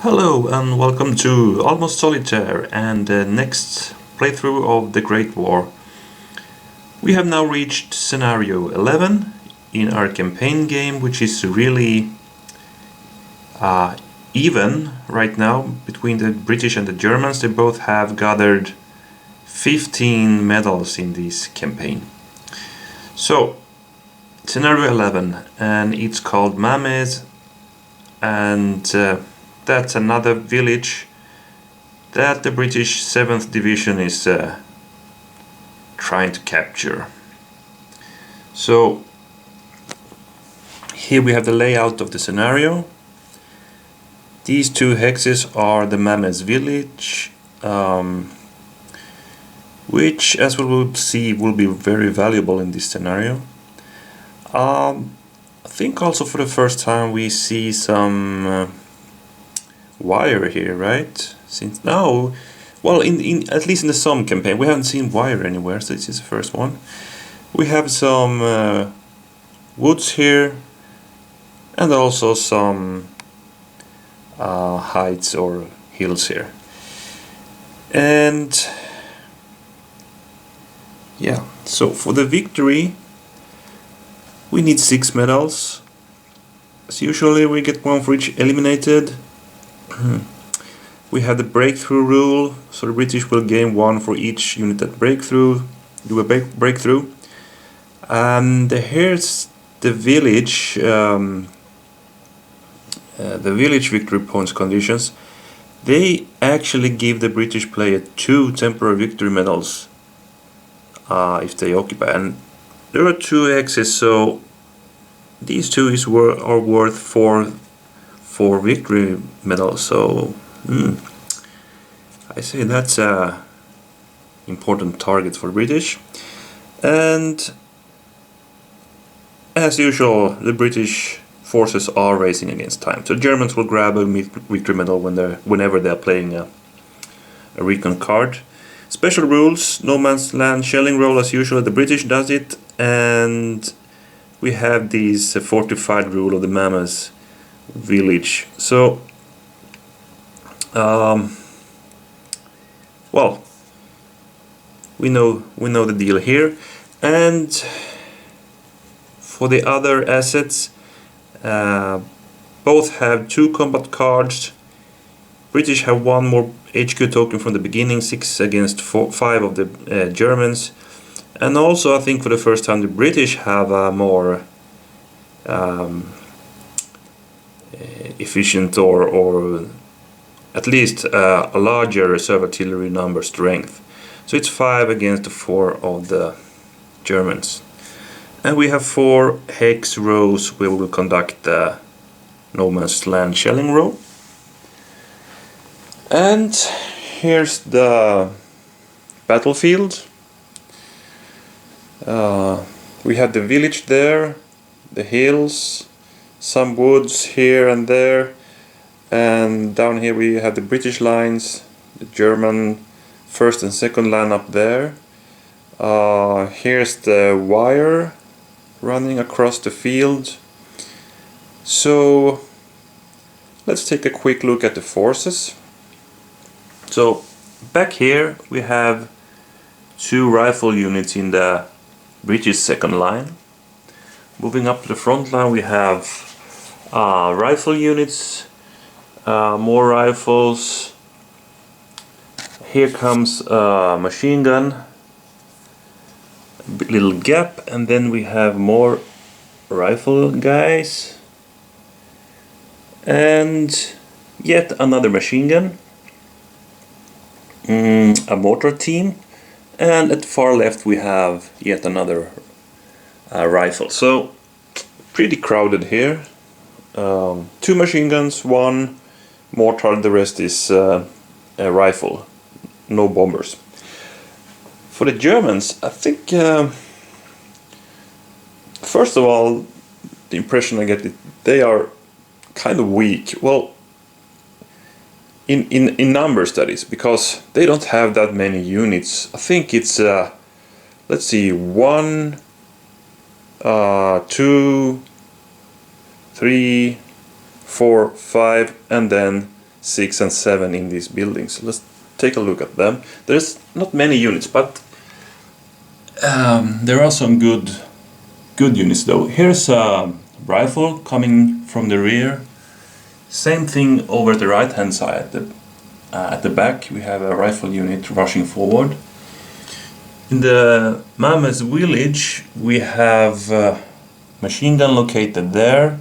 Hello and welcome to Almost Solitaire and the next playthrough of the Great War. We have now reached scenario 11 in our campaign game, which is really even right now between the British and the Germans. They both have gathered 15 medals in this campaign. So, scenario 11, and it's called Mametz, and that's another village that the British 7th Division is trying to capture. So here we have the layout of the scenario. These two hexes are the Mametz village, which, as we will see, will be very valuable in this scenario. I think also for the first time we see some wire here, right? Since now, well, in at least in the Somme campaign, we haven't seen wire anywhere, so this is the first one. We have some woods here, and also some heights or hills here. And yeah, so for the victory, we need 6 medals. As usually, we get 1 for each eliminated. We have the breakthrough rule, so the British will gain 1 for each unit that do a breakthrough. And here's the village victory points conditions. They actually give the British player 2 temporary victory medals if they occupy, and there are 2 X's, so these 2 are worth 4 victory medals. So I say that's a important target for British. And as usual, the British forces are racing against time. So Germans will grab a victory medal whenever they're playing a recon card. Special rules: no man's land shelling roll as usual. The British does it, and we have this fortified rule of the Mametz village. So well, we know the deal here. And for the other assets, both have 2 combat cards. British have 1 more HQ token from the beginning, 6 against 5 of the Germans. And also, I think for the first time, the British have a more efficient or at least a larger reserve artillery number strength. So it's 5 against the 4 of the Germans. And we have 4 hex rows where we will conduct the no man's land shelling row. And here's the battlefield. We have the village there, the hills, some woods here and there, and down here we have the British lines, the German first and second line up there. Here's the wire running across the field. So let's take a quick look at the forces. So back here we have 2 rifle units in the British second line. Moving up to the front line, we have rifle units, more rifles. Here comes a machine gun, a little gap, and then we have more rifle guys, and yet another machine gun, a mortar team, and at the far left we have yet another rifle. So pretty crowded here. 2 machine guns, 1 mortar, the rest is a rifle, no bombers. For the Germans, I think first of all, the impression I get is they are kind of weak. Well, in number studies, because they don't have that many units. I think it's let's see, 1, 2, 3, 4, 5, and then 6 and 7 in these buildings. Let's take a look at them. There's not many units, but there are some good units though. Here's a rifle coming from the rear. Same thing over the right hand side. At the back we have a rifle unit rushing forward. In the Mametz village we have a machine gun located there,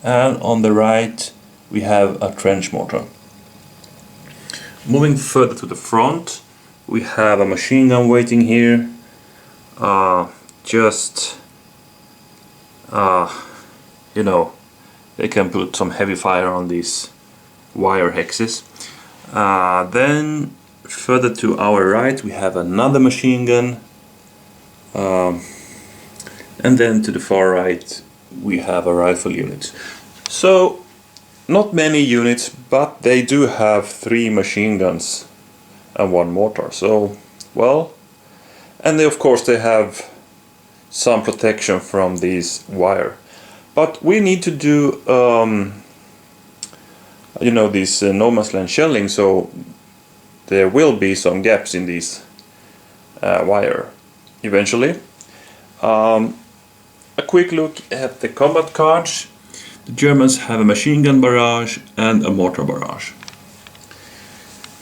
and on the right we have a trench mortar. Moving further to the front we have a machine gun waiting here. You know, they can put some heavy fire on these wire hexes. Then further to our right we have another machine gun, and then to the far right we have a rifle unit. So not many units, but they do have 3 machine guns and 1 mortar. So well, and of course they have some protection from these wire. But we need to do you know, this no man's land shelling, so there will be some gaps in these wire eventually. A quick look at the combat cards. The Germans have a machine gun barrage and a mortar barrage.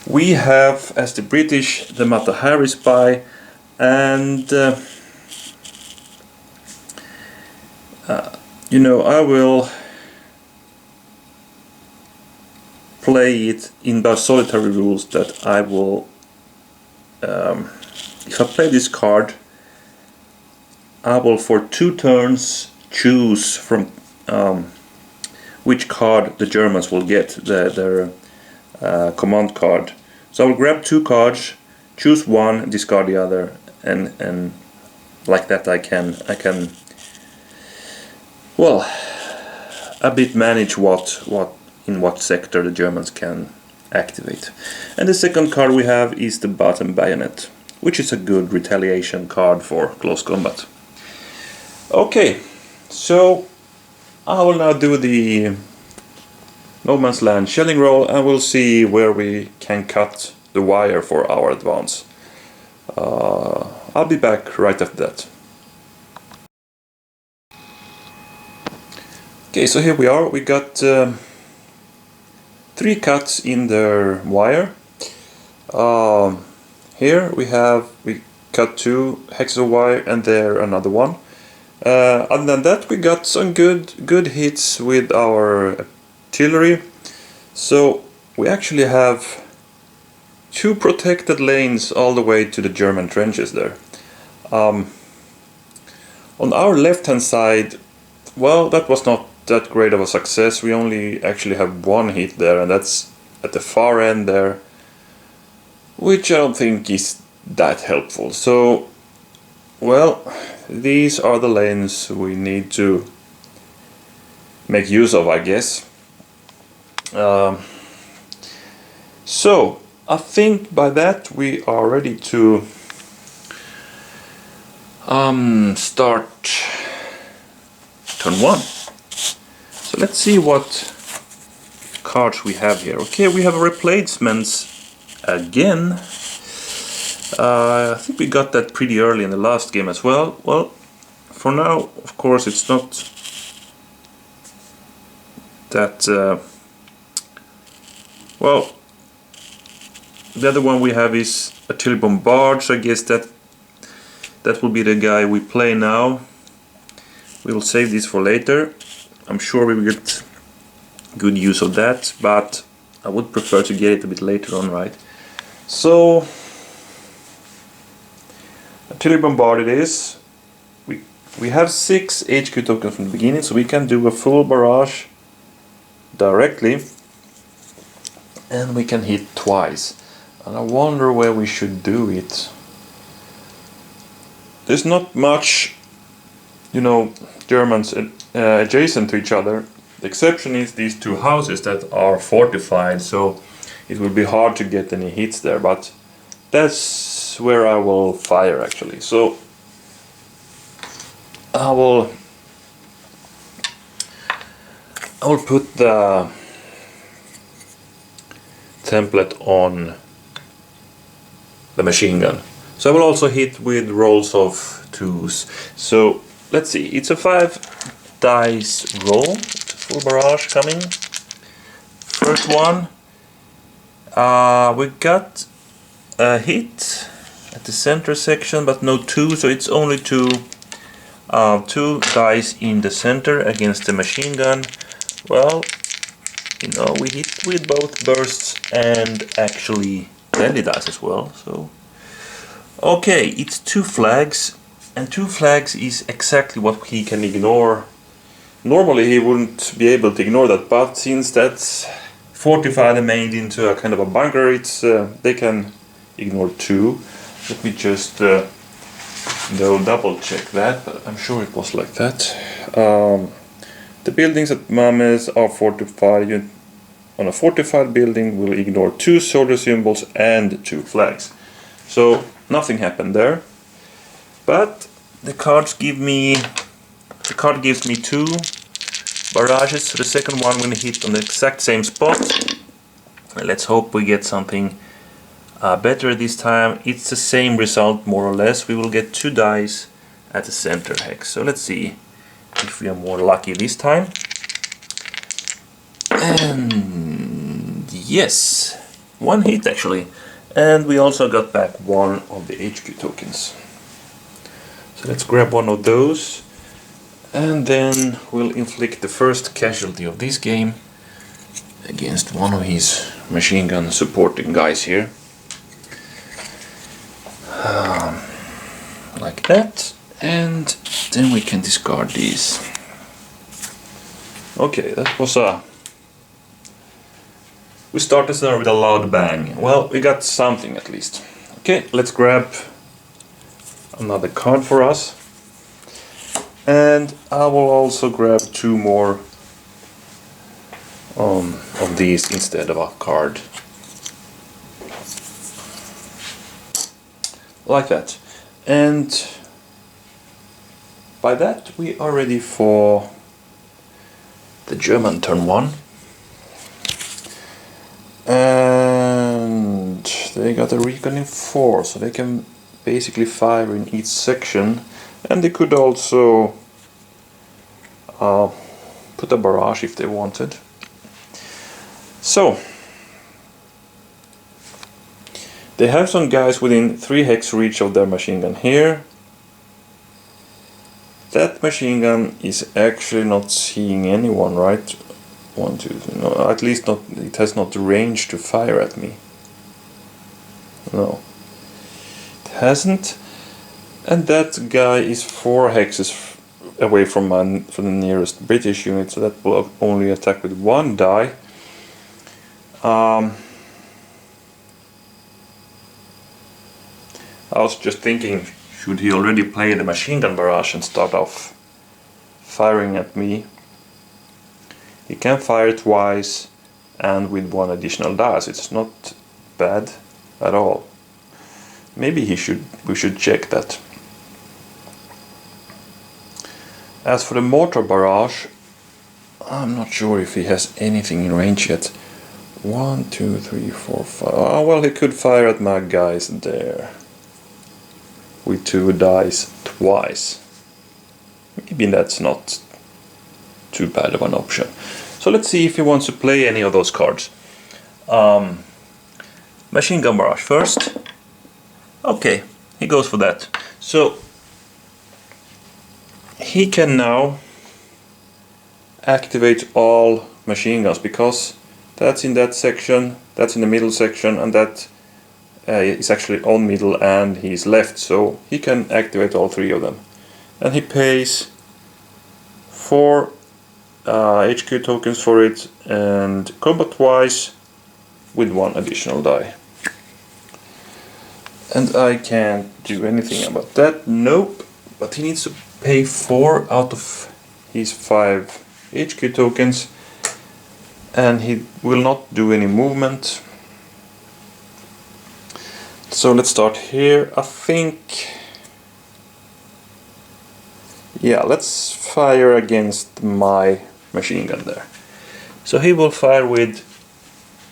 We have, as the British, the Mata Hari spy, and you know, I will play it in the Solitaire rules that I will, if I play this card, I will for 2 turns choose from which card the Germans will get, their command card. So I will grab 2 cards, choose one, discard the other, and like that I can well, a bit manage in what sector the Germans can activate. And the second card we have is the bottom bayonet, which is a good retaliation card for close combat. Okay, so I will now do the no man's land shelling roll, and we'll see where we can cut the wire for our advance. I'll be back right after that. Okay, so here we are. We got 3 cuts in the wire. Here we cut 2 hexes of wire, and there another one. Other than that, we got some good hits with our artillery. So we actually have 2 protected lanes all the way to the German trenches there. On our left hand side, well, that was not that great of a success. We only actually have 1 hit there, and that's at the far end there, which I don't think is that helpful. So well, these are the lanes we need to make use of, I guess. So I think by that we are ready to start turn 1. So let's see what cards we have here. Okay, we have replacements again. I think we got that pretty early in the last game as well. Well, for now, of course, it's not that well, the other one we have is artillery bombard, so I guess that will be the guy we play now. We'll save this for later. I'm sure we will get good use of that, but I would prefer to get it a bit later on, right? So artillery bombard it is. We have 6 HQ tokens from the beginning, so we can do a full barrage directly, and we can hit twice. And I wonder where we should do it. There's not much, you know, Germans adjacent to each other. The exception is these 2 houses that are fortified, so it will be hard to get any hits there, but that's where I will fire actually. So I will put the template on the machine gun. So I will also hit with rolls of 2s. So let's see, it's a 5 dice roll. It's a full barrage coming. First one, we got a hit at the center section, but no 2, so it's only 2 dice in the center against the machine gun. Well, you know, we hit with both bursts and actually deadly dice as well. So okay, it's 2 flags, and 2 flags is exactly what he can ignore. Normally he wouldn't be able to ignore that, but since that's fortified and made into a kind of a bunker, it's they can ignore 2. Let me just double check that, but I'm sure it was like that. The buildings at Mametz are fortified. On a fortified building will ignore 2 soldier symbols and 2 flags. So nothing happened there. But the card gives me 2 barrages. So the second one will hit on the exact same spot. Let's hope we get something better this time. It's the same result more or less. We will get 2 dice at the center hex. So let's see if we are more lucky this time. And yes, 1 hit actually. And we also got back 1 of the HQ tokens. So let's grab 1 of those. And then we'll inflict the first casualty of this game against one of his machine gun supporting guys here. Like that. And then we can discard these. Okay, that was we started there with a loud bang. Well, we got something at least. Okay, let's grab another card for us. And I will also grab 2 more of these instead of a card. Like that. And by that we are ready for the German turn 1. And they got a recon in 4, so they can basically fire in each section. And they could also put a barrage if they wanted. So they have some guys within 3 hex reach of their machine gun here. That machine gun is actually not seeing anyone, right? 1, 2, 3, no, at least not. It has not the range to fire at me. No, it hasn't. And that guy is 4 hexes away from the nearest British unit, so that will only attack with 1 die. I was just thinking, should he already play the machine gun barrage and start off firing at me? He can fire twice and with 1 additional dice. It's not bad at all. Maybe we should check that. As for the mortar barrage, I'm not sure if he has anything in range yet. 1, 2, 3, 4, 5. Oh, well, he could fire at my guys there with 2 dice twice. Maybe that's not too bad of an option. So let's see if he wants to play any of those cards. Machine gun barrage first. Okay, he goes for that. So he can now activate all machine guns, because that's in that section, that's in the middle section, and that is actually on middle and he's left, so he can activate all 3 of them. And he pays 4 HQ tokens for it, and combat wise with 1 additional die. And I can't do anything about that, nope, but he needs to pay 4 out of his 5 HQ tokens, and he will not do any movement. So let's start here. I think, yeah, let's fire against my machine gun there. So he will fire with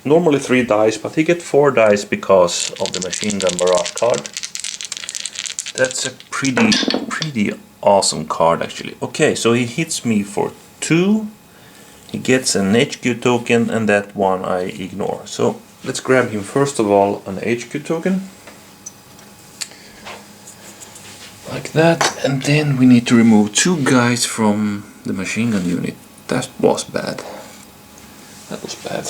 normally 3 dice, but he gets 4 dice because of the machine gun barrage card. That's a pretty awesome card actually. Okay, so he hits me for 2. He gets an HQ token, and that one I ignore. So let's grab him first of all an HQ token. Like that, and then we need to remove 2 guys from the machine gun unit. That was bad. That was bad.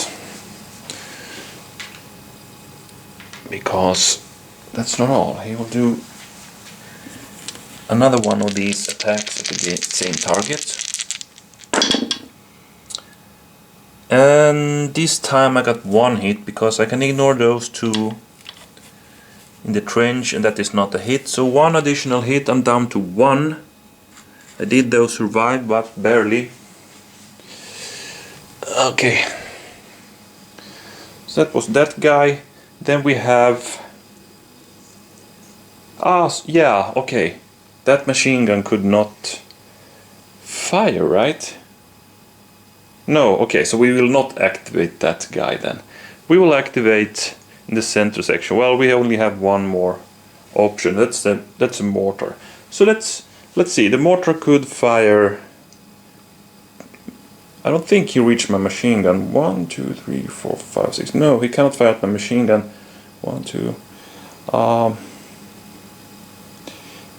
Because that's not all. He will do another one of these attacks at the same target. And this time I got 1 hit because I can ignore those 2 in the trench, and that is not a hit. So 1 additional hit, I'm down to 1. I did though survive, but barely. Okay. So that was that guy. Then we have... yeah, okay. That machine gun could not fire, right? No, okay, so we will not activate that guy then. We will activate in the center section. Well, we only have 1 more option. That's a mortar. So let's see. The mortar could fire... I don't think he reached my machine gun. 1, 2, 3, 4, 5, 6. No, he cannot fire at my machine gun. 1, 2.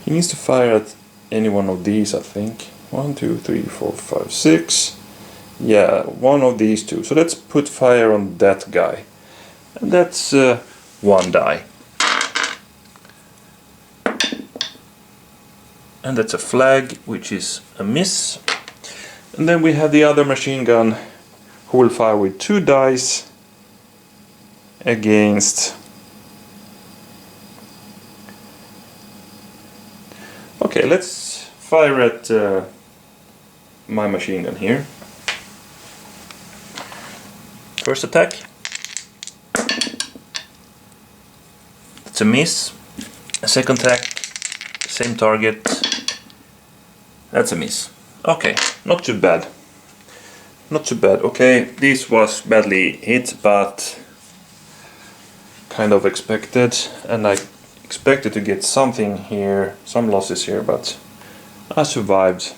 He needs to fire at any one of these, I think. 1, 2, 3, 4, 5, 6. Yeah, one of these 2. So let's put fire on that guy. And that's 1 die. And that's a flag, which is a miss. And then we have the other machine gun who will fire with 2 dice against... Okay, let's fire at my machine gun here. First attack. That's a miss. A second attack, same target. That's a miss. Okay, not too bad. Not too bad. Okay, this was badly hit, but kind of expected, and I expected to get something here, some losses here, but I survived,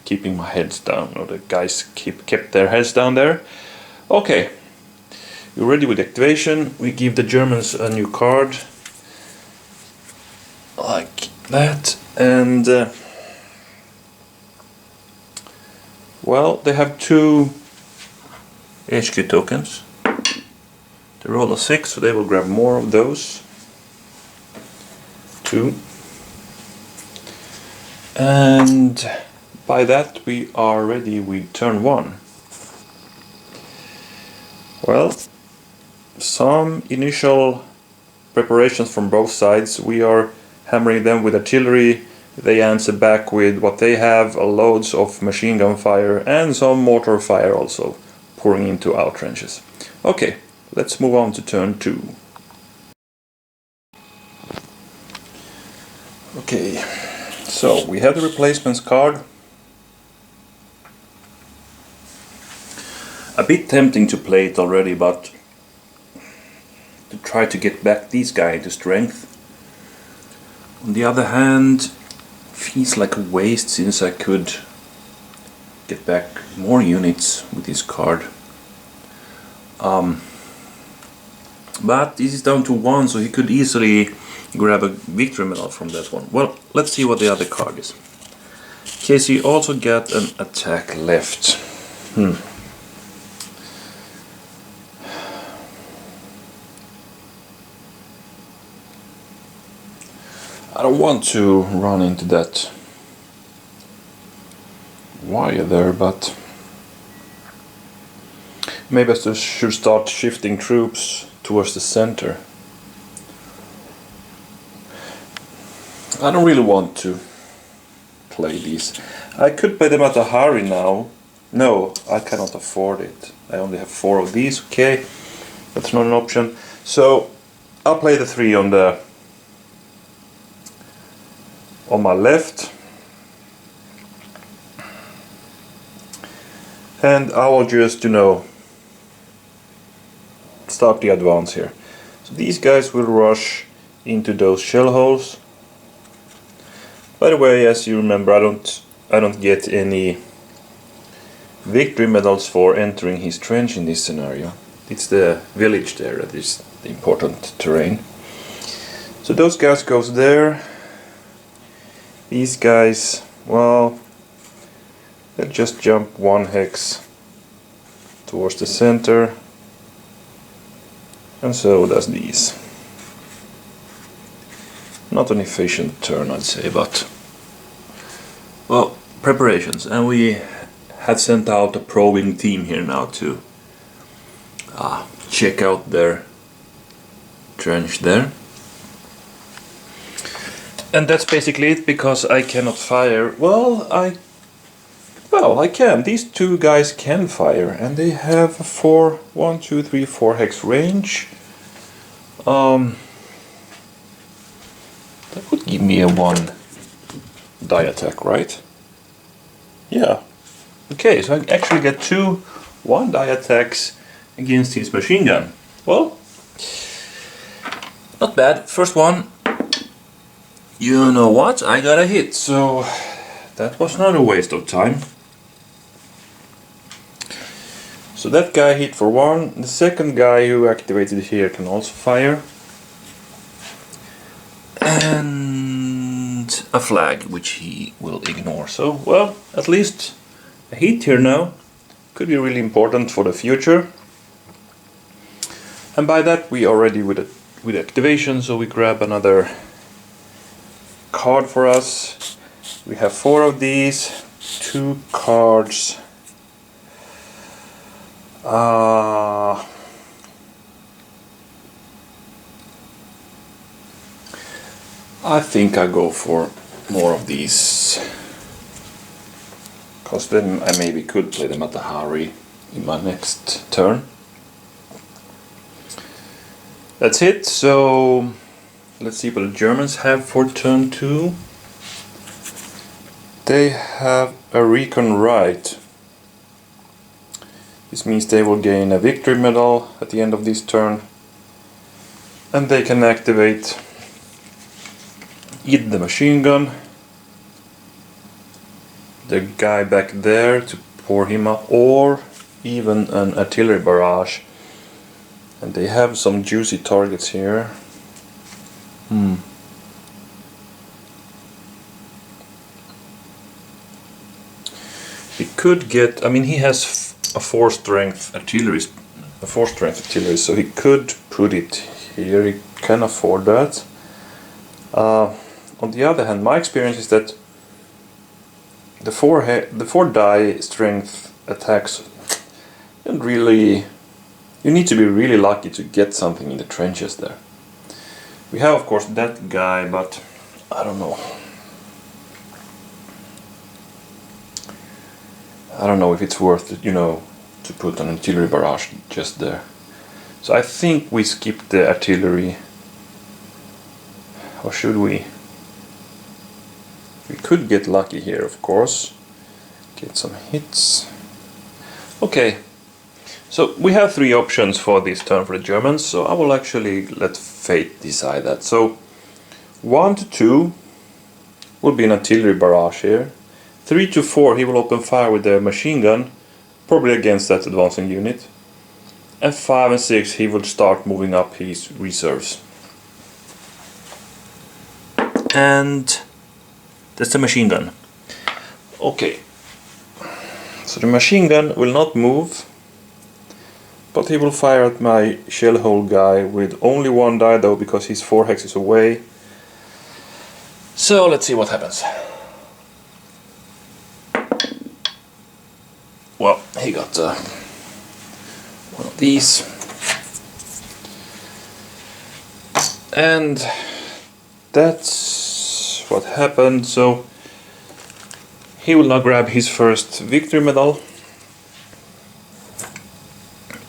keeping my heads down, or the guys kept their heads down there. Okay, you're ready with activation. We give the Germans a new card, like that, and well, they have 2 HQ tokens. They roll a 6, so they will grab more of those. 2. And by that we are ready with turn 1. Well, some initial preparations from both sides. We are hammering them with artillery. They answer back with what they have, loads of machine gun fire and some mortar fire also pouring into our trenches. Okay, let's move on to turn 2. Okay, so we have the replacements card. A bit tempting to play it already, but to try to get back these guys to strength. On the other hand, feels like a waste since I could get back more units with this card. But this is down to 1, so he could easily grab a victory medal from that one. Well, let's see what the other card is. Okay, so you also get an attack left. I don't want to run into that wire there, but maybe I should start shifting troops towards the center. I don't really want to play these. I could play them at a hurry now. No, I cannot afford it. I only have 4 of these. Okay, that's not an option. So I'll play the 3 on my left, and I will just, start the advance here. So these guys will rush into those shell holes. By the way, as you remember, I don't get any victory medals for entering his trench in this scenario. It's the village there that is the important terrain. So those guys goes there. These guys, well, they'll just jump one hex towards the center, and so does these. Not an efficient turn, I'd say, but well, preparations, and we have sent out a probing team here now to check out their trench there. And that's basically it, because I cannot fire. Well, I can. These two guys can fire, and they have a 4 hex range. That would give me a 1 die attack, right? Yeah. Okay, so I actually get 2 1 die attacks against his machine gun. Well, not bad. First one. You know what? I got a hit, so that was not a waste of time. So that guy hit for 1. The second guy who activated here can also fire. And a flag, which he will ignore. So, well, at least a hit here now. Could be really important for the future. And by that we are ready with activation, so we grab another card for us. We have 4 of these, 2 cards. I think I go for more of these, because then I maybe could play them at the hurry in my next turn. That's it. So let's see what the Germans have for turn 2. They have a recon right. This means they will gain a victory medal at the end of this turn, and they can activate either the machine gun, the guy back there to pour him up, or even an artillery barrage. And they have some juicy targets here. He could get, I mean, he has a 4 strength artillery, so he could put it here. He can afford that. On the other hand, my experience is that the 4 die strength attacks don't really. You need to be really lucky to get something in the trenches there. We have, of course, that guy, but I don't know. I don't know if it's worth it, to put an artillery barrage just there. So I think we skip the artillery. Or should we? We could get lucky here, of course. Get some hits. Okay. So we have 3 options for this turn for the Germans, so I will actually let fate decide that. So 1 to 2 will be an artillery barrage here. 3 to 4 he will open fire with the machine gun, probably against that advancing unit. And 5 and 6 he will start moving up his reserves. And that's the machine gun. Okay. So the machine gun will not move, but he will fire at my shell hole guy with only 1 die though, because he's 4 hexes away. So let's see what happens. Well, he got one of these. And that's what happened. So he will now grab his first victory medal.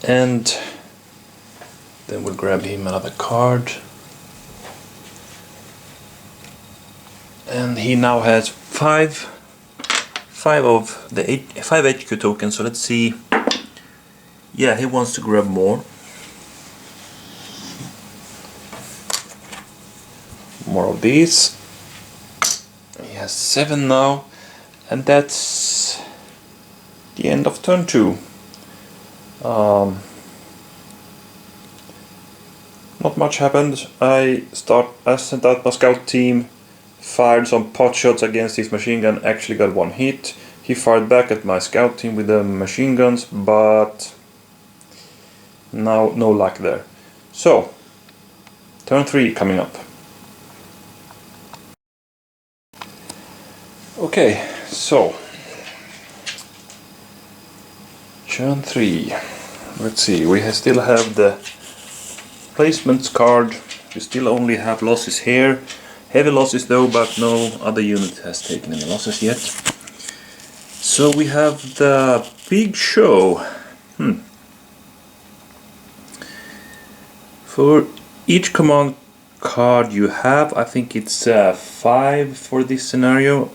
And then we'll grab him another card. And he now has 5 of the 5 HQ tokens, so let's see. Yeah, he wants to grab more. of these. He has 7 now, and that's the end of turn 2. Not much happened. I sent out my scout team, fired some pot shots against his machine gun, actually got 1 hit. He fired back at my scout team with the machine guns, but now no luck there. So, turn 3 coming up. Okay, so turn 3. Let's see, we still have the placements card. We still only have losses here. Heavy losses though, but no other unit has taken any losses yet. So we have the big show. For each command card you have, I think it's 5 for this scenario.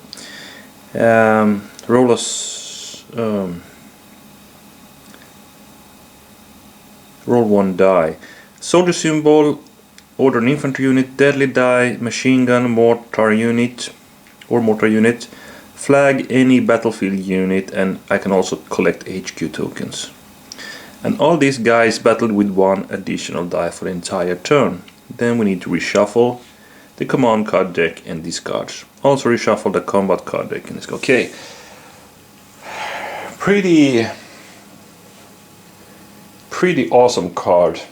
Roll roll 1 die. Soldier symbol, order an infantry unit, deadly die, machine gun, mortar unit, flag any battlefield unit, and I can also collect HQ tokens. And all these guys battled with 1 additional die for the entire turn. Then we need to reshuffle the command card deck and discards. Also reshuffle the combat card deck and discard. Okay. Pretty awesome card.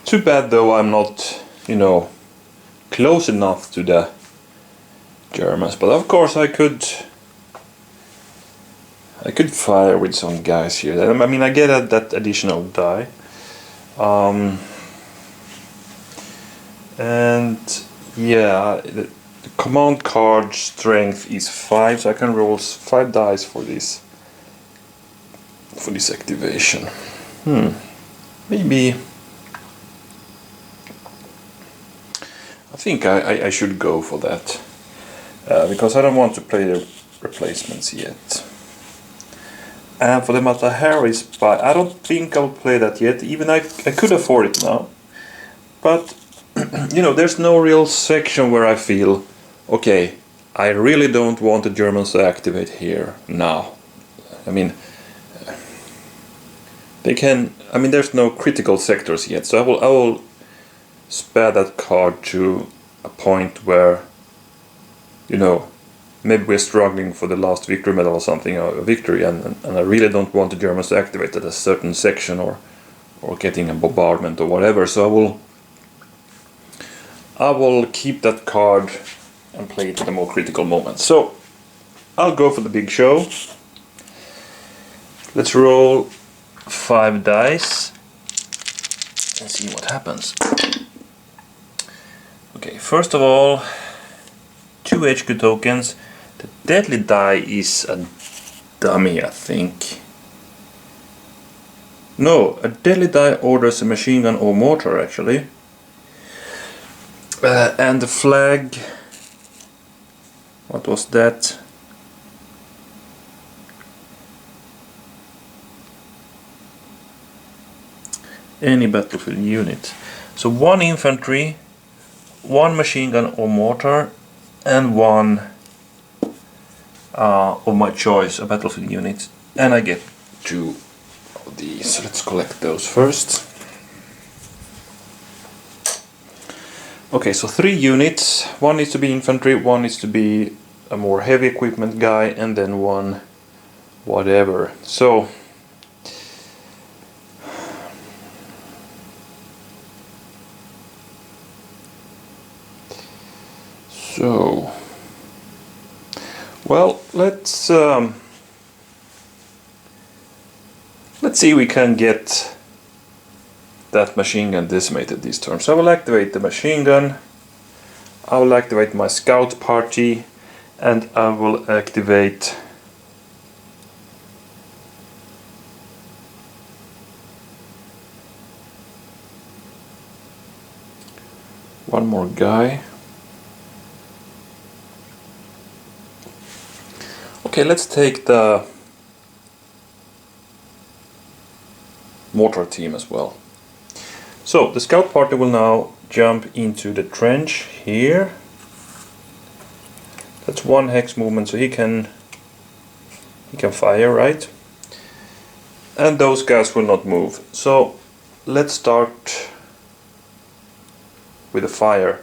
Too bad though I'm not, close enough to the Germans, but of course I could fire with some guys here. I mean, I get that additional die. And yeah, the command card strength is 5, so I can roll 5 dice for this activation. Maybe I think I should go for that, because I don't want to play the replacements yet. And for the Mata Hari Spy, I don't think I'll play that yet. Even I could afford it now, but there's no real section where I feel, okay, I really don't want the Germans to activate here now. I mean, they can. I mean, there's no critical sectors yet, so I will spare that card to a point where, maybe we're struggling for the last victory medal or something, or a victory, and I really don't want the Germans to activate at a certain section or getting a bombardment or whatever. So I will keep that card and play it at a more critical moment. So I'll go for the big show. Let's roll 5 dice and see what happens. Okay, first of all, 2 HQ tokens. The deadly die is a dummy, I think. No, a deadly die orders a machine gun or mortar, actually. And the flag, what was that? Any battlefield unit. So 1 infantry, 1 machine gun or mortar, and 1 of my choice, a battlefield unit. And I get 2 of these. So let's collect those first. Okay, so 3 units. 1 needs to be infantry, 1 needs to be a more heavy equipment guy, and then 1 whatever. So well, let's see if we can get that machine gun decimated this turn. So I will activate the machine gun, I will activate my scout party, and I will activate one more guy. Okay, let's take the mortar team as well. So the scout party will now jump into the trench here. That's one hex movement, so he can fire, right? And those guys will not move. So let's start with the fire.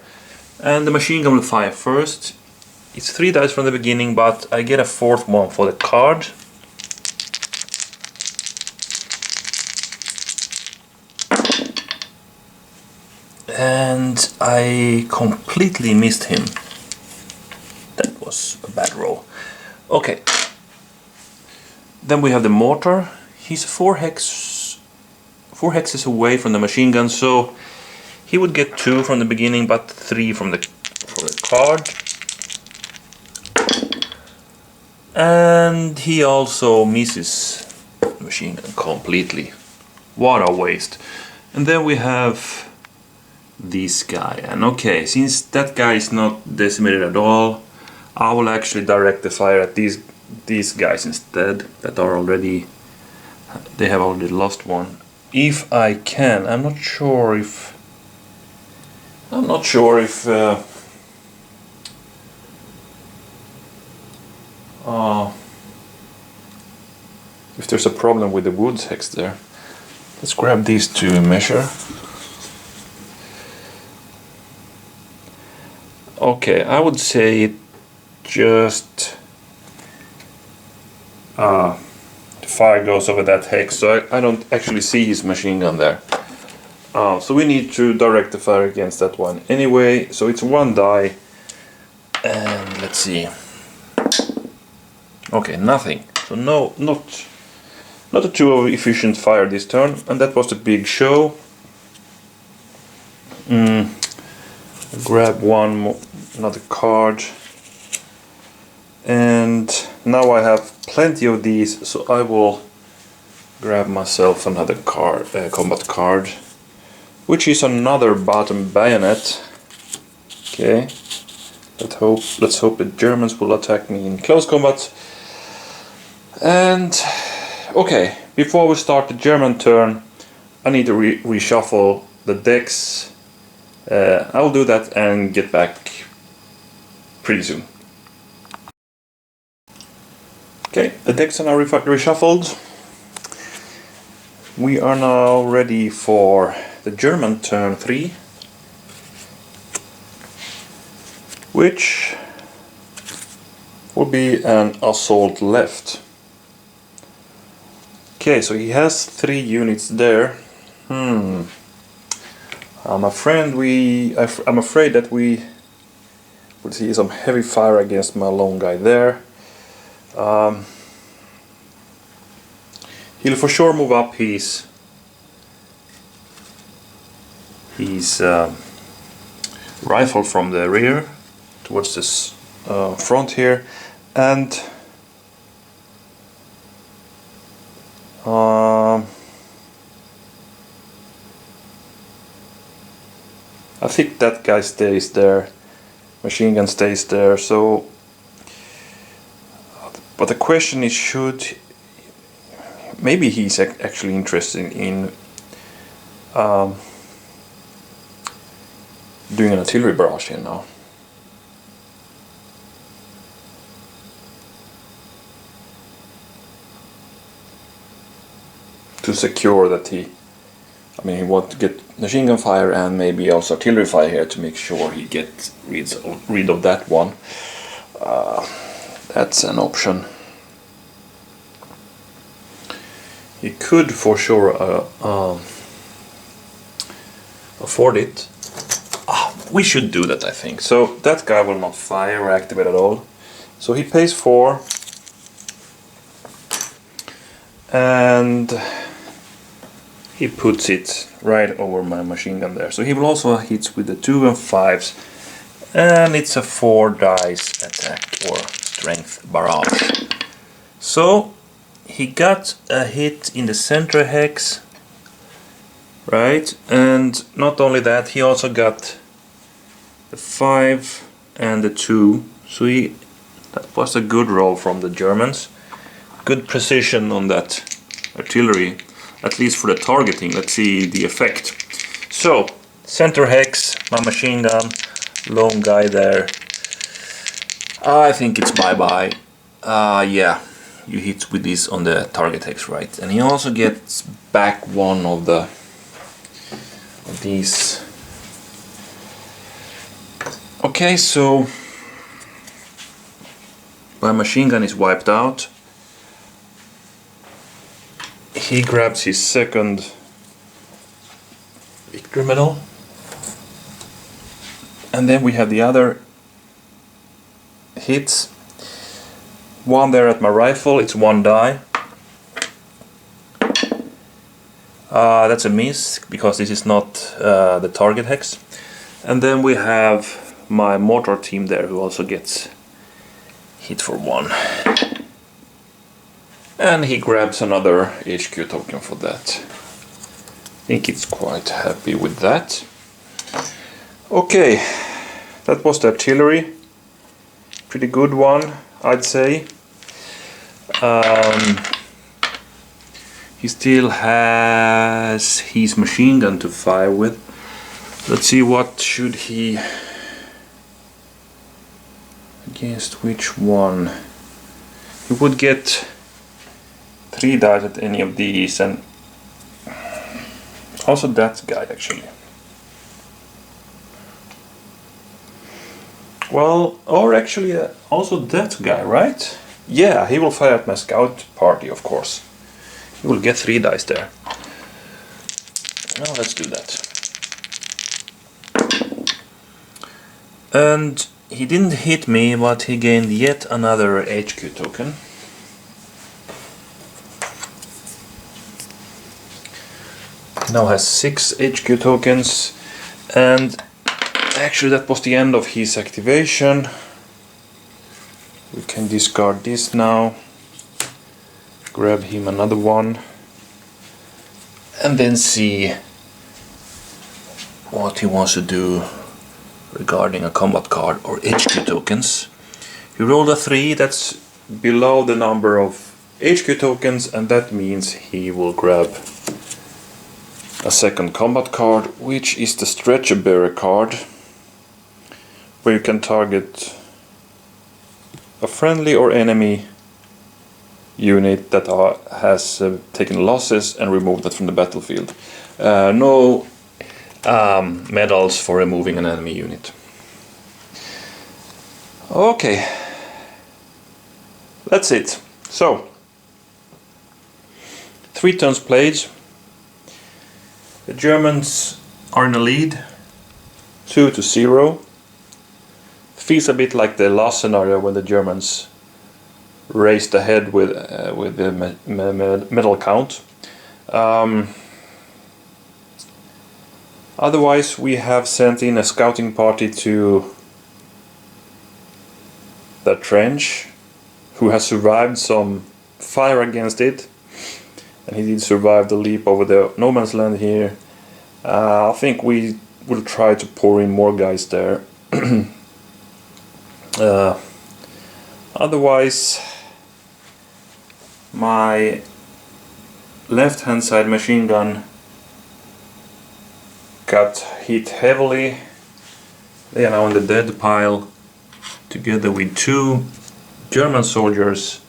And the machine gun will fire first. It's 3 dice from the beginning, but I get a 4th one for the card. And I completely missed him. That was a bad roll. Okay. Then we have the mortar. He's 4 hexes away from the machine gun, so he would get 2 from the beginning, but 3 from the card. And he also misses the machine gun completely. What a waste. And then we have this guy. And okay, since that guy is not decimated at all, I will actually direct the fire at these guys instead that are already, they have already lost one. If I can, I'm not sure if there's a problem with the woods hex there. Let's grab these to measure. Okay, I would say just the fire goes over that hex, so I don't actually see his machine gun there. So we need to direct the fire against that one anyway. So it's 1 die, and let's see. Okay, nothing. So no, not a too efficient fire this turn, and that was the big show. Grab another card, and now I have plenty of these, so I will grab myself another card, combat card, which is another bottom bayonet. Okay, let's hope the Germans will attack me in close combat. And okay, before we start the German turn, I need to reshuffle the decks. I will do that and get back pretty soon. Okay, the decks are now reshuffled. We are now ready for the German turn 3, which will be an assault left. Okay, so he has 3 units there. I'm afraid that we will see some heavy fire against my lone guy there. He'll for sure move up his rifle from the rear towards this front here, and I think that guy stays there, machine gun stays there, so but the question is, maybe he's actually interested in doing an artillery barrage here now. To secure that he wants to get machine gun fire and maybe also artillery fire here to make sure he gets rid of that one. That's an option. He could for sure afford it. We should do that, I think. So that guy will not fire or activate at all. So he pays 4. And he puts it right over my machine gun there. So he will also hit with the 2 and 5s. And it's a 4 dice attack or strength barrage. So he got a hit in the center hex. Right? And not only that, he also got the 5 and the 2. So that was a good roll from the Germans. Good precision on that artillery, at least for the targeting. Let's see the effect. So Center hex, my machine gun, lone guy there. I think it's bye-bye. Yeah, you hit with this on the target hex, right? And he also gets back one of these. Okay, so my machine gun is wiped out. He grabs his second victory medal. And then we have the other hits. One there at my rifle, it's one die. That's a miss, because this is not the target hex. And then we have my mortar team there, who also gets hit for one. And he grabs another HQ token for that. I think he's quite happy with that. Okay, that was the artillery. Pretty good one, I'd say. He still has his machine gun to fire with. Let's see, what should he... Against which one? He would get 3 dice at any of these, and also that guy actually. Well, or actually also that guy, right? Yeah, he will fire at my scout party, of course. He will get 3 dice there. Now let's do that. And he didn't hit me, but he gained yet another HQ token. He now has 6 HQ tokens, and actually that was the end of his activation. We can discard this now, grab him another one, and then see what he wants to do regarding a combat card or HQ tokens. He rolled a 3, that's below the number of HQ tokens, and that means he will grab a second combat card, which is the Stretcher Bearer card, where you can target a friendly or enemy unit that has taken losses and remove that from the battlefield. No medals for removing an enemy unit. Okay, that's it. So, 3 turns played. The Germans are in the lead, 2-0. Feels a bit like the last scenario when the Germans raced ahead with the medal count. Otherwise, we have sent in a scouting party to the trench, who has survived some fire against it, and he did survive the leap over the no man's land here. I think we will try to pour in more guys there. Otherwise, my left hand side machine gun got hit heavily. They are now in the dead pile, together with 2 German soldiers.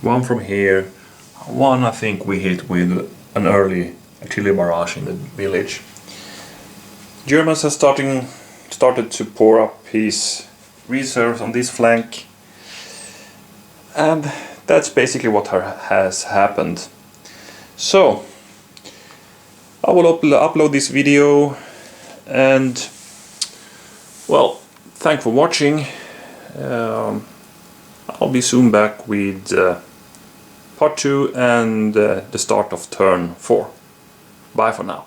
One from here, one I think we hit with an early artillery barrage in the village. Germans are started to pour up his reserves on this flank, and that's basically what has happened. So I will upload this video, and well, thanks for watching. I'll be soon back with part 2 and the start of turn 4. Bye for now.